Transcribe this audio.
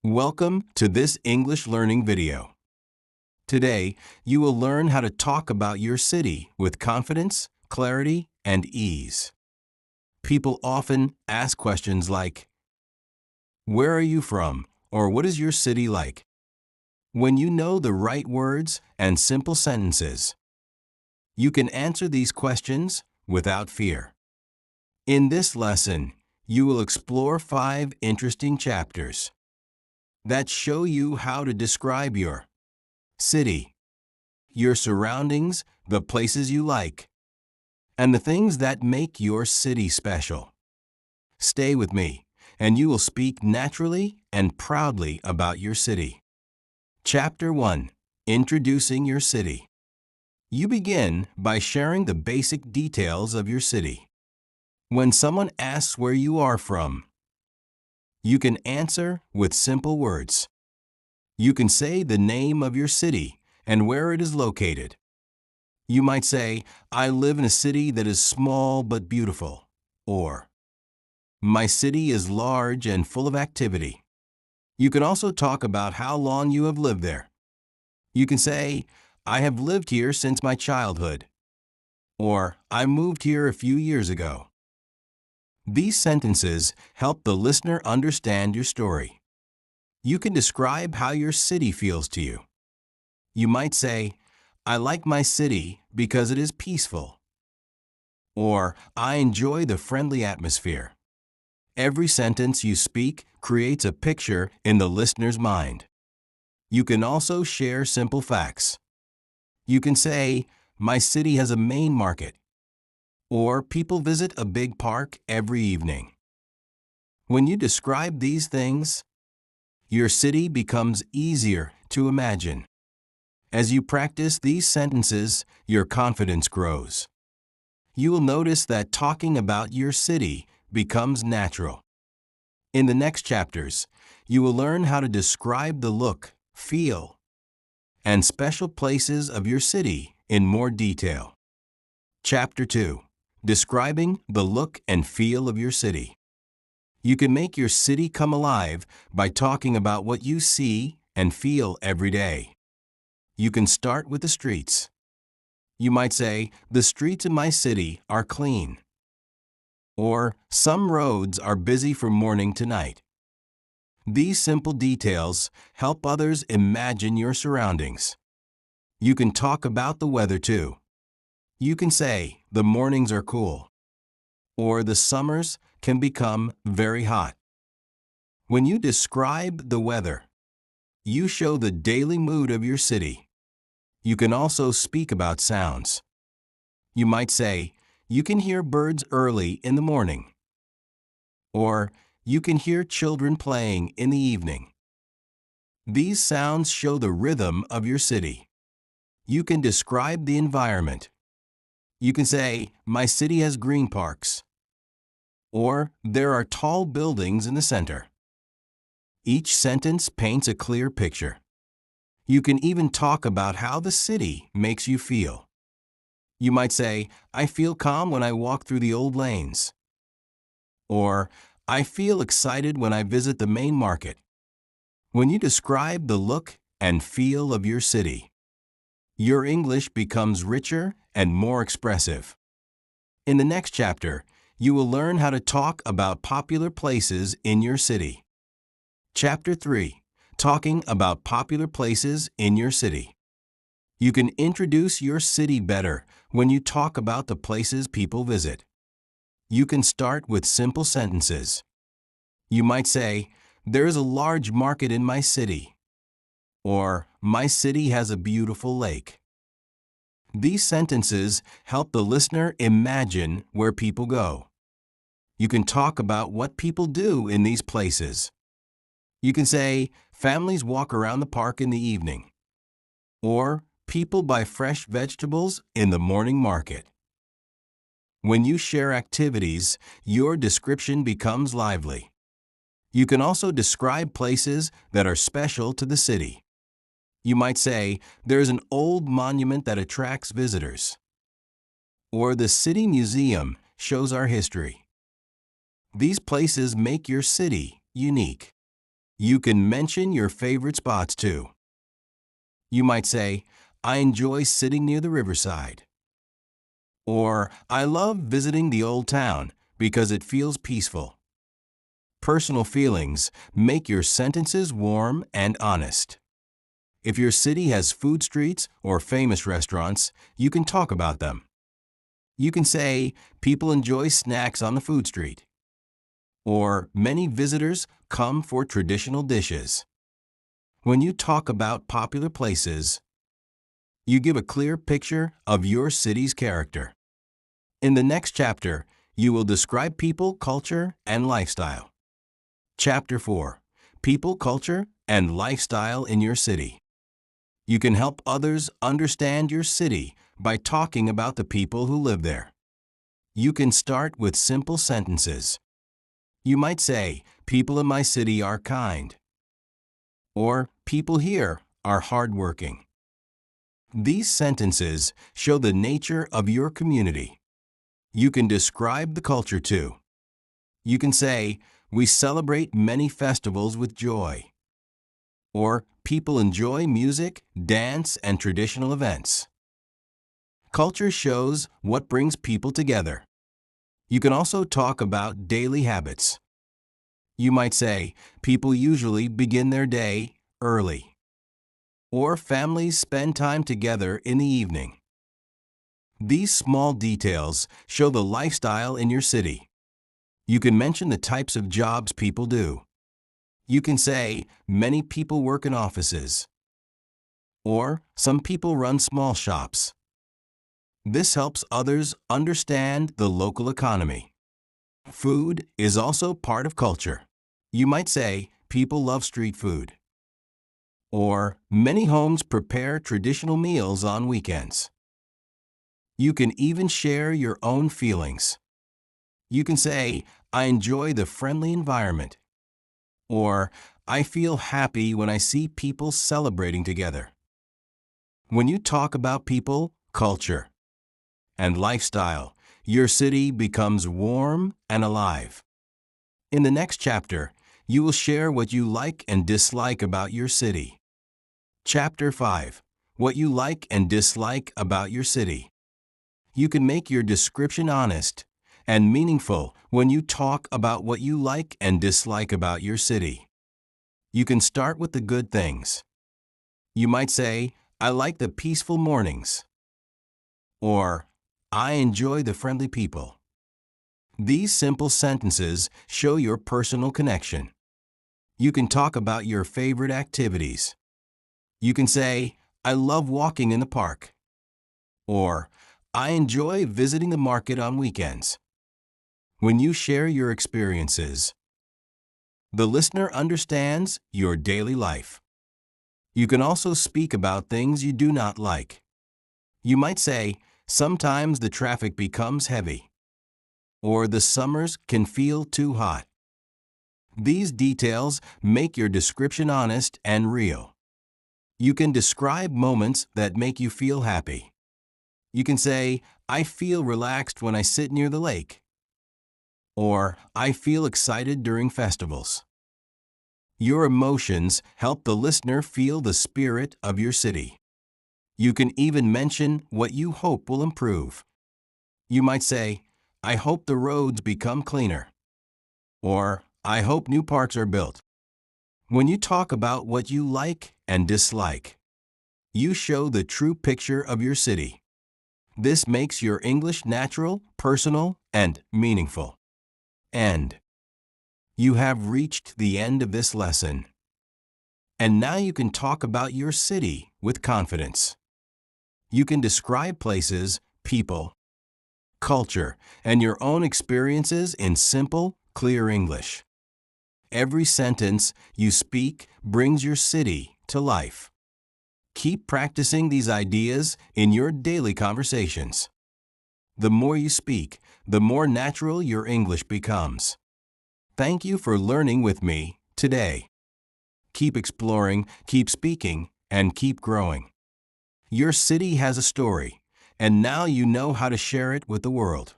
Welcome to this English learning video. Today, you will learn how to talk about your city with confidence, clarity, and ease. People often ask questions like, "Where are you from?" or "What is your city like?" When you know the right words and simple sentences, you can answer these questions without fear. In this lesson, you will explore 5 interesting chapters that show you how to describe your city, your surroundings, the places you like, and the things that make your city special. Stay with me, and you will speak naturally and proudly about your city. Chapter 1. Introducing your city. You begin by sharing the basic details of your city. When someone asks where you are from, you can answer with simple words. You can say the name of your city and where it is located. You might say, "I live in a city that is small but beautiful," or "My city is large and full of activity." You can also talk about how long you have lived there. You can say, "I have lived here since my childhood," or "I moved here a few years ago." These sentences help the listener understand your story. You can describe how your city feels to you. You might say, "I like my city because it is peaceful," or "I enjoy the friendly atmosphere." Every sentence you speak creates a picture in the listener's mind. You can also share simple facts. You can say, "My city has a main market," or "People visit a big park every evening." When you describe these things, your city becomes easier to imagine. As you practice these sentences, your confidence grows. You will notice that talking about your city becomes natural. In the next chapters, you will learn how to describe the look, feel, and special places of your city in more detail. Chapter 2. Describing the look and feel of your city. You can make your city come alive by talking about what you see and feel every day. You can start with the streets. You might say, "The streets in my city are clean," or "Some roads are busy from morning to night." These simple details help others imagine your surroundings. You can talk about the weather too. You can say, "The mornings are cool," or "The summers can become very hot." When you describe the weather, you show the daily mood of your city. You can also speak about sounds. You might say, "You can hear birds early in the morning," or "You can hear children playing in the evening." These sounds show the rhythm of your city. You can describe the environment. You can say, "My city has green parks," or "There are tall buildings in the center." Each sentence paints a clear picture. You can even talk about how the city makes you feel. You might say, "I feel calm when I walk through the old lanes," or "I feel excited when I visit the main market." When you describe the look and feel of your city, your English becomes richer and more expressive. In the next chapter, you will learn how to talk about popular places in your city. Chapter 3. Talking about popular places in your city. You can introduce your city better when you talk about the places people visit. You can start with simple sentences. You might say, "There is a large market in my city," or "My city has a beautiful lake." These sentences help the listener imagine where people go. You can talk about what people do in these places. You can say, "Families walk around the park in the evening," or "People buy fresh vegetables in the morning market." When you share activities, your description becomes lively. You can also describe places that are special to the city. You might say, "There is an old monument that attracts visitors," or "The city museum shows our history." These places make your city unique. You can mention your favorite spots too. You might say, I enjoy sitting near the riverside. Or, I love visiting the old town because it feels peaceful. Personal feelings make your sentences warm and honest. If your city has food streets or famous restaurants, you can talk about them. You can say, people enjoy snacks on the food street. Or, many visitors come for traditional dishes. When you talk about popular places, you give a clear picture of your city's character. In the next chapter, you will describe people, culture, and lifestyle. Chapter 4. People, Culture, and Lifestyle in Your City. You can help others understand your city by talking about the people who live there. You can start with simple sentences. You might say, people in my city are kind. Or, people here are hardworking. These sentences show the nature of your community. You can describe the culture too. You can say, we celebrate many festivals with joy. Or, people enjoy music, dance, and traditional events. Culture shows what brings people together. You can also talk about daily habits. You might say, people usually begin their day early. Or, families spend time together in the evening. These small details show the lifestyle in your city. You can mention the types of jobs people do. You can say, many people work in offices. Or, some people run small shops. This helps others understand the local economy. Food is also part of culture. You might say, people love street food. Or, many homes prepare traditional meals on weekends. You can even share your own feelings. You can say, I enjoy the friendly environment. Or, I feel happy when I see people celebrating together. When you talk about people, culture, and lifestyle, your city becomes warm and alive. In the next chapter, you will share what you like and dislike about your city. Chapter 5. What you like and dislike about your city. You can make your description honest and meaningful when you talk about what you like and dislike about your city. You can start with the good things. You might say, I like the peaceful mornings. Or, I enjoy the friendly people. These simple sentences show your personal connection. You can talk about your favorite activities. You can say, I love walking in the park. Or, I enjoy visiting the market on weekends. When you share your experiences, the listener understands your daily life. You can also speak about things you do not like. You might say, sometimes the traffic becomes heavy. Or the summers can feel too hot. These details make your description honest and real. You can describe moments that make you feel happy. You can say, I feel relaxed when I sit near the lake. Or, I feel excited during festivals. Your emotions help the listener feel the spirit of your city. You can even mention what you hope will improve. You might say, I hope the roads become cleaner. Or, I hope new parks are built. When you talk about what you like and dislike, you show the true picture of your city. This makes your English natural, personal, and meaningful. End. You have reached the end of this lesson. And now you can talk about your city with confidence. You can describe places, people, culture, and your own experiences in simple, clear English. Every sentence you speak brings your city to life. Keep practicing these ideas in your daily conversations. The more you speak, the more natural your English becomes. Thank you for learning with me today. Keep exploring, keep speaking, and keep growing. Your city has a story, and now you know how to share it with the world.